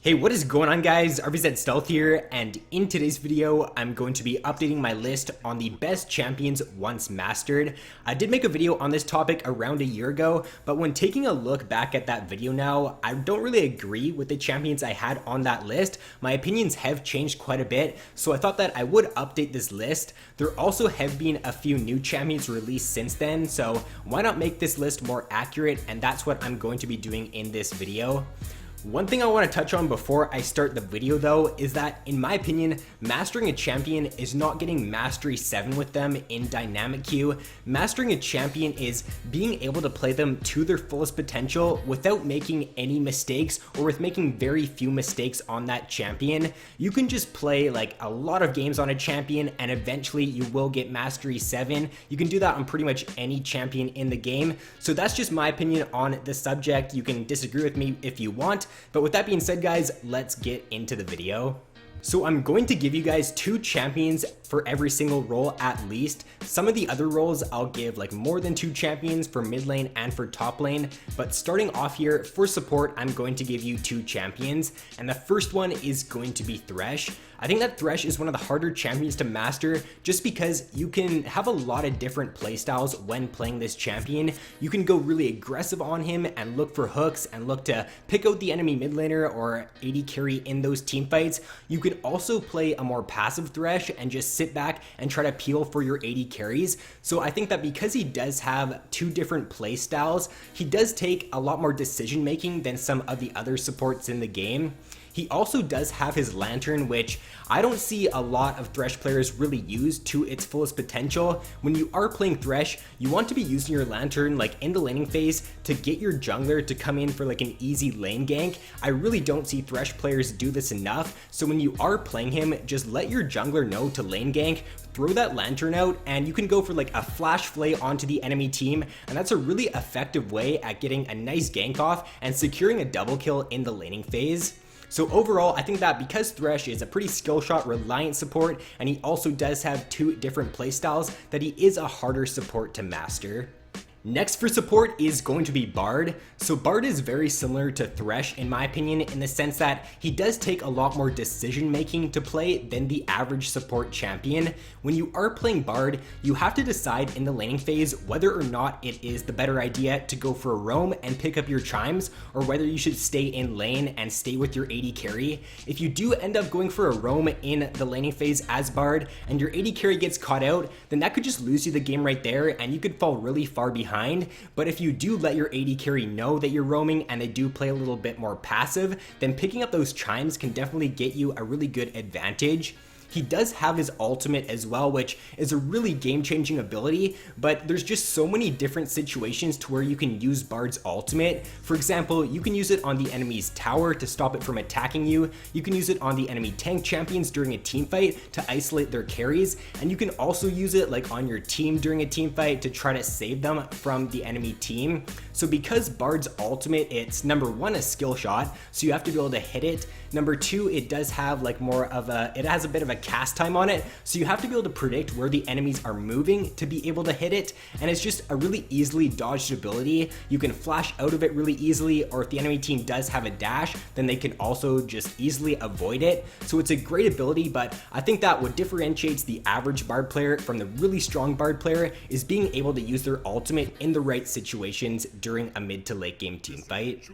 Hey, what is going on guys? RvzStealth here, and in today's video, I'm going to be updating my list on the best champions once mastered. I did make a video on this topic around a year ago, but when taking a look back at that video now, I don't really agree with the champions I had on that list. My opinions have changed quite a bit, so I thought that I would update this list. There also have been a few new champions released since then, so why not make this list more accurate, and that's what I'm going to be doing in this video. One thing I want to touch on before I start the video though is that in my opinion, mastering a champion is not getting mastery 7 with them in dynamic queue. Mastering a champion is being able to play them to their fullest potential without making any mistakes, or with making very few mistakes on that champion. You can just play like a lot of games on a champion and eventually you will get mastery 7. You can do that on pretty much any champion in the game. So that's just my opinion on the subject. You can disagree with me if you want. But with that being said guys, let's get into the video. So I'm going to give you guys 2 champions for every single role at least. Some of the other roles I'll give like more than 2 champions for mid lane and for top lane. But starting off here for support, I'm going to give you 2 champions. And the first one is going to be Thresh. I think that Thresh is one of the harder champions to master just because you can have a lot of different playstyles when playing this champion. You can go really aggressive on him and look for hooks and look to pick out the enemy mid laner or AD carry in those team fights. You could also play a more passive Thresh and just sit back and try to peel for your AD carries. So I think that because he does have 2 different play styles, he does take a lot more decision making than some of the other supports in the game. He also does have his Lantern, which I don't see a lot of Thresh players really use to its fullest potential. When you are playing Thresh, you want to be using your Lantern like in the laning phase to get your jungler to come in for like an easy lane gank. I really don't see Thresh players do this enough. So when you are playing him, just let your jungler know to lane gank, throw that Lantern out, and you can go for like a flash flay onto the enemy team, and that's a really effective way at getting a nice gank off and securing a double kill in the laning phase. So overall, I think that because Thresh is a pretty skill shot reliant support, and he also does have 2 different playstyles, that he is a harder support to master. Next for support is going to be Bard. So Bard is very similar to Thresh in my opinion, in the sense that he does take a lot more decision making to play than the average support champion. When you are playing Bard, you have to decide in the laning phase whether or not it is the better idea to go for a roam and pick up your chimes, or whether you should stay in lane and stay with your AD carry. If you do end up going for a roam in the laning phase as Bard and your AD carry gets caught out, then that could just lose you the game right there and you could fall really far behind. But if you do let your AD carry know that you're roaming and they do play a little bit more passive, then picking up those chimes can definitely get you a really good advantage. He does have his ultimate as well, which is a really game-changing ability, but there's just so many different situations to where you can use Bard's ultimate. For example, you can use it on the enemy's tower to stop it from attacking you. You can use it on the enemy tank champions during a team fight to isolate their carries, and you can also use it like on your team during a team fight to try to save them from the enemy team. So because Bard's ultimate, it's number 1 a skill shot, so you have to be able to hit it. Number 2, it does have like more of it has a bit of a cast time on it, so you have to be able to predict where the enemies are moving to be able to hit it, and it's just a really easily dodged ability. You can flash out of it really easily, or if the enemy team does have a dash, then they can also just easily avoid it. So it's a great ability, but I think that what differentiates the average Bard player from the really strong Bard player is being able to use their ultimate in the right situations during a mid to late game team fight.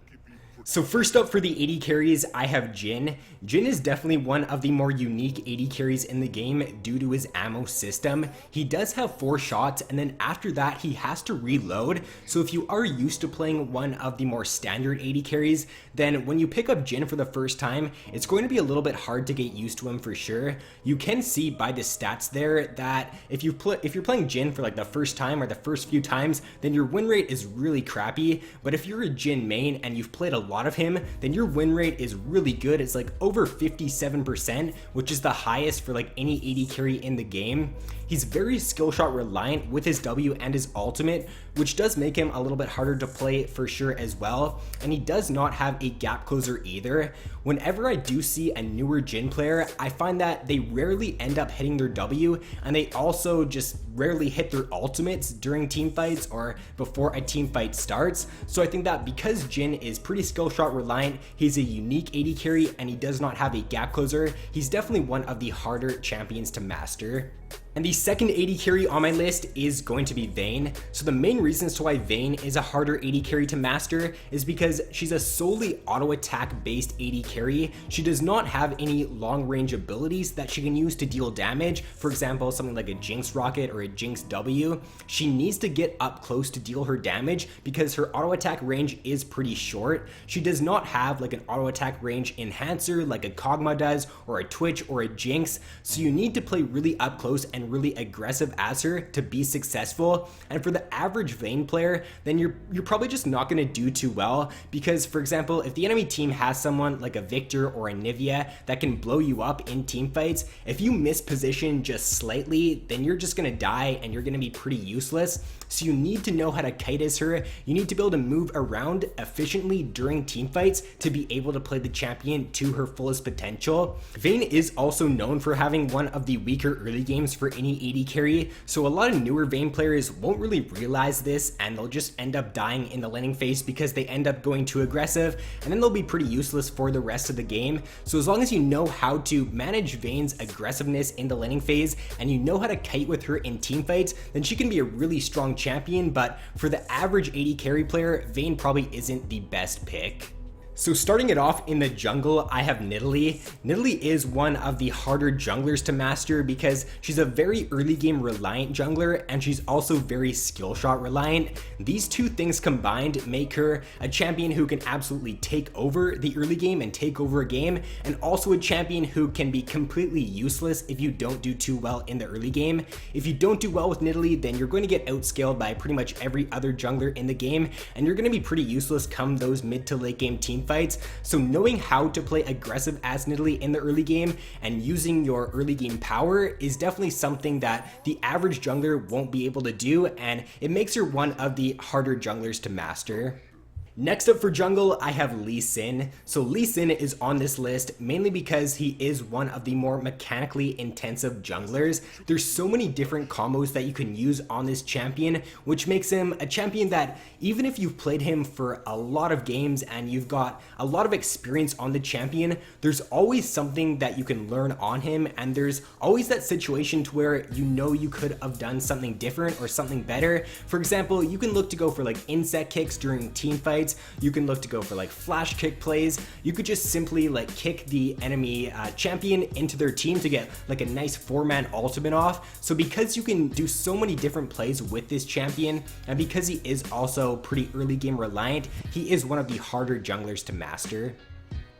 So first up for the AD carries, I have Jhin. Jhin is definitely one of the more unique AD carries in the game due to his ammo system. He does have 4 shots, and then after that he has to reload. So if you are used to playing one of the more standard AD carries, then when you pick up Jhin for the first time, it's going to be a little bit hard to get used to him for sure. You can see by the stats there that if you're playing Jhin for like the first time or the first few times, then your win rate is really crappy. But if you're a Jhin main and you've played a lot of him, then your win rate is really good. It's like over 57%, which is the highest for like any AD carry in the game. He's very skill shot reliant with his W and his ultimate, which does make him a little bit harder to play for sure as well, and he does not have a gap closer either. Whenever I do see a newer Jhin player, I find that they rarely end up hitting their W, and they also just rarely hit their ultimates during team fights or before a team fight starts. So I think that because Jhin is pretty skill shot reliant, he's a unique AD carry, and he does not have a gap closer, he's definitely one of the harder champions to master. And the second AD carry on my list is going to be Vayne. So the main reasons to why Vayne is a harder AD carry to master is because she's a solely auto attack based AD carry. She does not have any long range abilities that she can use to deal damage. For example, something like a Jinx Rocket or a Jinx W. She needs to get up close to deal her damage because her auto attack range is pretty short. She does not have like an auto attack range enhancer like a Kog'Maw does, or a Twitch or a Jinx. So you need to play really up close and really aggressive as her to be successful. And for the average Vayne player, then you're probably just not going to do too well, because for example, if the enemy team has someone like a Victor or a Nivea that can blow you up in team fights, if you miss position just slightly, then you're just going to die and you're going to be pretty useless. So you need to know how to kite as her. You need to be able to move around efficiently during team fights to be able to play the champion to her fullest potential. Vayne is also known for having one of the weaker early games for any AD carry, so a lot of newer Vayne players won't really realize this, and they'll just end up dying in the laning phase because they end up going too aggressive, and then they'll be pretty useless for the rest of the game. So as long as you know how to manage Vayne's aggressiveness in the laning phase, and you know how to kite with her in team fights, then she can be a really strong champion. But for the average AD carry player, Vayne probably isn't the best pick. So starting it off in the jungle, I have Nidalee. Nidalee is one of the harder junglers to master because she's a very early game reliant jungler, and she's also very skill shot reliant. These two things combined make her a champion who can absolutely take over the early game and take over a game, and also a champion who can be completely useless if you don't do too well in the early game. If you don't do well with Nidalee, then you're going to get outscaled by pretty much every other jungler in the game, and you're going to be pretty useless come those mid to late game team fights. So knowing how to play aggressive as Nidalee in the early game and using your early game power is definitely something that the average jungler won't be able to do, and it makes her one of the harder junglers to master. Next up for jungle, I have Lee Sin. So Lee Sin is on this list mainly because he is one of the more mechanically intensive junglers. There's so many different combos that you can use on this champion, which makes him a champion that even if you've played him for a lot of games and you've got a lot of experience on the champion, there's always something that you can learn on him, and there's always that situation to where you know you could have done something different or something better. For example, you can look to go for like insect kicks during team fights. You can look to go for like flash kick plays. You could just simply like kick the enemy champion into their team to get like a nice 4-man ultimate off. So because you can do so many different plays with this champion, and because he is also pretty early game reliant, he is one of the harder junglers to master.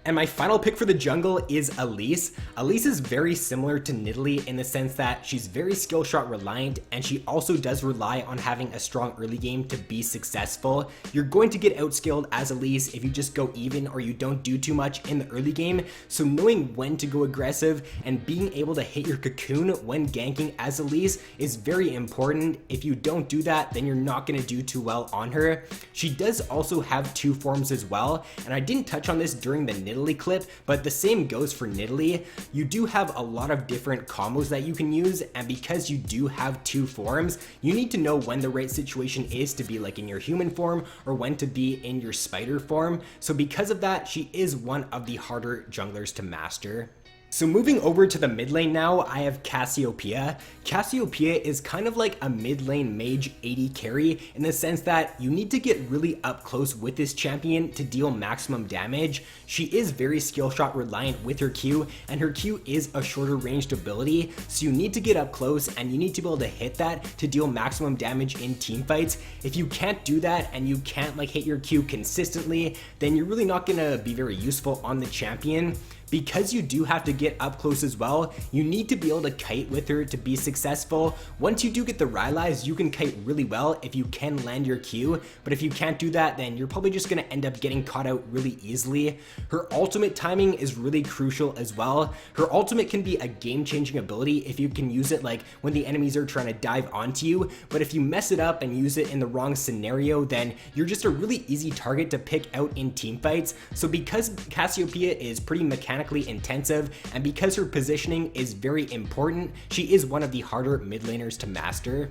And my final pick for the jungle is Elise. Elise is very similar to Nidalee in the sense that she's very skill shot reliant, and she also does rely on having a strong early game to be successful. You're going to get outskilled as Elise if you just go even or you don't do too much in the early game. So knowing when to go aggressive and being able to hit your cocoon when ganking as Elise is very important. If you don't do that, then you're not going to do too well on her. She does also have 2 forms as well, and I didn't touch on this during the Nidalee clip, but the same goes for Nidalee. You do have a lot of different combos that you can use, and because you do have 2 forms, you need to know when the right situation is to be like in your human form or when to be in your spider form. So because of that, she is one of the harder junglers to master. So moving over to the mid lane now, I have Cassiopeia. Cassiopeia is kind of like a mid lane mage AD carry in the sense that you need to get really up close with this champion to deal maximum damage. She is very skill shot reliant with her Q, and her Q is a shorter ranged ability, so you need to get up close and you need to be able to hit that to deal maximum damage in team fights. If you can't do that and you can't like hit your Q consistently, then you're really not gonna be very useful on the champion. Because you do have to get up close as well, you need to be able to kite with her to be successful. Once you do get the Rylai's, you can kite really well if you can land your Q, but if you can't do that, then you're probably just going to end up getting caught out really easily. Her ultimate timing is really crucial as well. Her ultimate can be a game-changing ability if you can use it like when the enemies are trying to dive onto you, but if you mess it up and use it in the wrong scenario, then you're just a really easy target to pick out in team fights. So because Cassiopeia is pretty mechanically intensive and because her positioning is very important, she is one of the harder mid laners to master.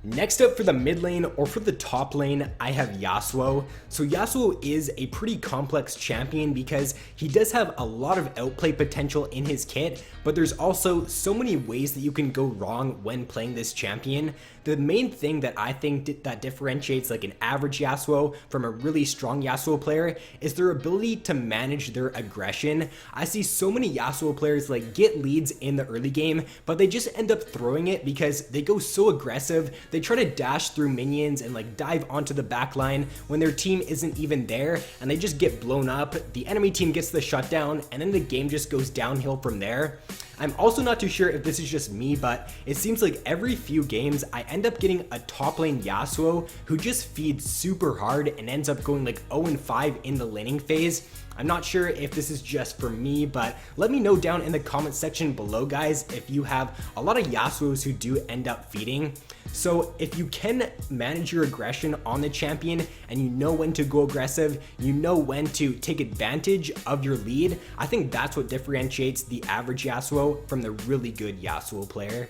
Next up for the mid lane or for the top lane, I have Yasuo. So Yasuo is a pretty complex champion because he does have a lot of outplay potential in his kit, but there's also so many ways that you can go wrong when playing this champion. The main thing that I think that differentiates like an average Yasuo from a really strong Yasuo player is their ability to manage their aggression. I see so many Yasuo players like get leads in the early game, but they just end up throwing it because they go so aggressive. They try to dash through minions and like dive onto the back line when their team isn't even there, and they just get blown up. The enemy team gets the shutdown, and then the game just goes downhill from there. I'm also not too sure if this is just me, but it seems like every few games I end up getting a top lane Yasuo who just feeds super hard and ends up going like 0-5 in the laning phase. I'm not sure if this is just for me, but let me know down in the comment section below, guys, if you have a lot of Yasuos who do end up feeding. So if you can manage your aggression on the champion and you know when to go aggressive, you know when to take advantage of your lead, I think that's what differentiates the average Yasuo from the really good Yasuo player.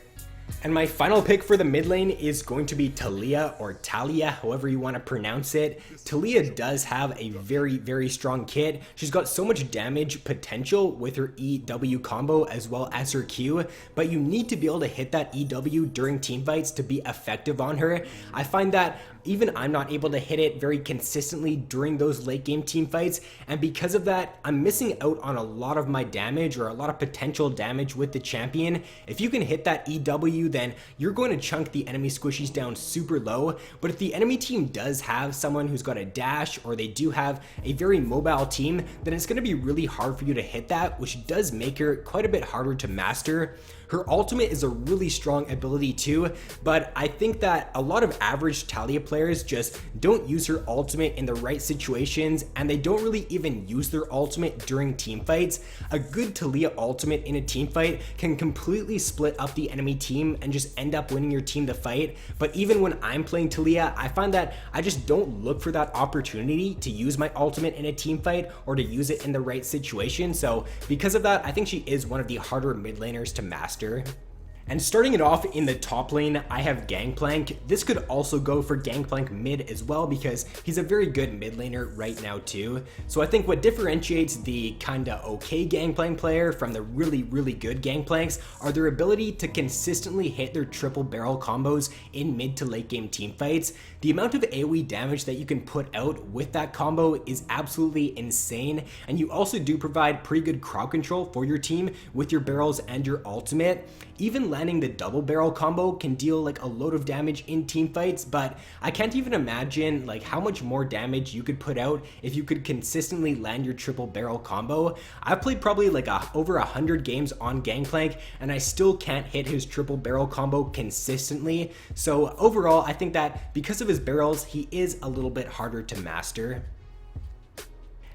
And my final pick for the mid lane is going to be Taliyah, or Talia, however you want to pronounce it. Taliyah does have a very strong kit. She's got so much damage potential with her EW combo as well as her Q, but you need to be able to hit that EW during team fights to be effective on her. I find that even I'm not able to hit it very consistently during those late game team fights, and because of that, I'm missing out on a lot of my damage or a lot of potential damage with the champion. If you can hit that EW, then you're going to chunk the enemy squishies down super low, but if the enemy team does have someone who's got a dash or they do have a very mobile team, then it's going to be really hard for you to hit that, which does make her quite a bit harder to master. Her ultimate is a really strong ability too, but I think that a lot of average Taliyah players just don't use her ultimate in the right situations, and they don't really even use their ultimate during team fights. A good Taliyah ultimate in a team fight can completely split up the enemy team and just end up winning your team the fight, but even when I'm playing Taliyah, I find that I just don't look for that opportunity to use my ultimate in a team fight or to use it in the right situation. So because of that, I think she is one of the harder mid laners to master. And starting it off in the top lane, I have Gangplank. This could also go for Gangplank mid as well because he's a very good mid laner right now too. So I think what differentiates the kinda okay Gangplank player from the really good Gangplanks are their ability to consistently hit their triple barrel combos in mid to late game team fights. The amount of AoE damage that you can put out with that combo is absolutely insane, and you also do provide pretty good crowd control for your team with your barrels and your ultimate. Even landing the double barrel combo can deal like a load of damage in team fights, but I can't even imagine like how much more damage you could put out if you could consistently land your triple barrel combo. I've played probably like over 100 games on Gangplank, and I still can't hit his triple barrel combo consistently. So overall, I think that because of his barrels, he is a little bit harder to master.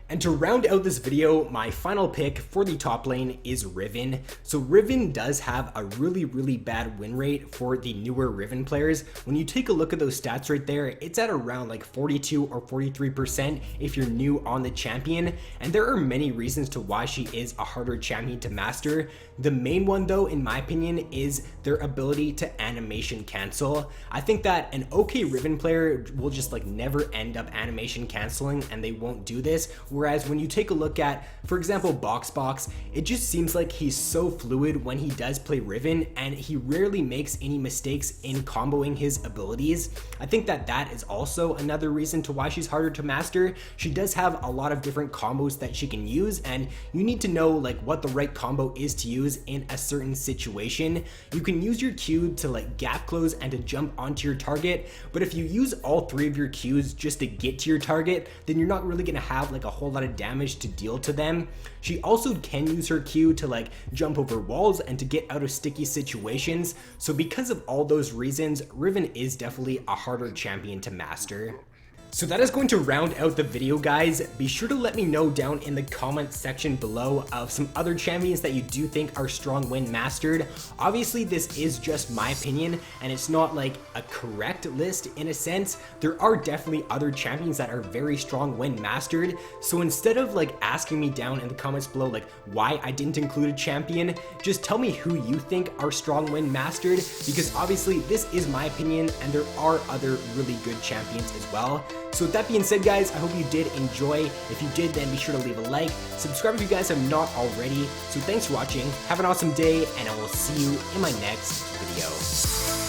And to round out this video, my final pick for the top lane is Riven. So Riven does have a really bad win rate for the newer Riven players. When you take a look at those stats right there, it's at around like 42 or 43% if you're new on the champion. And there are many reasons to why she is a harder champion to master. The main one though, in my opinion, is their ability to animation cancel. I think that an okay Riven player will just like never end up animation canceling, and they won't do this. Whereas when you take a look at, for example, Box, it just seems like he's so fluid when he does play Riven, and he rarely makes any mistakes in comboing his abilities. I think that that is also another reason to why she's harder to master. She does have a lot of different combos that she can use, and you need to know like what the right combo is to use in a certain situation. You can use your Q to like gap close and to jump onto your target, but if you use all three of your Qs just to get to your target, then you're not really gonna have like a whole whole lot of damage to deal to them. She also can use her Q to like jump over walls and to get out of sticky situations. So because of all those reasons, Riven is definitely a harder champion to master. So that is going to round out the video, guys. Be sure to let me know down in the comment section below of some other champions that you do think are strong when mastered. Obviously, this is just my opinion, and it's not like a correct list in a sense. There are definitely other champions that are very strong when mastered. So instead of like asking me down in the comments below like why I didn't include a champion, just tell me who you think are strong when mastered, because obviously this is my opinion and there are other really good champions as well. So with that being said, guys, I hope you did enjoy. If you did, then be sure to leave a like. Subscribe if you guys have not already. So thanks for watching. Have an awesome day, and I will see you in my next video.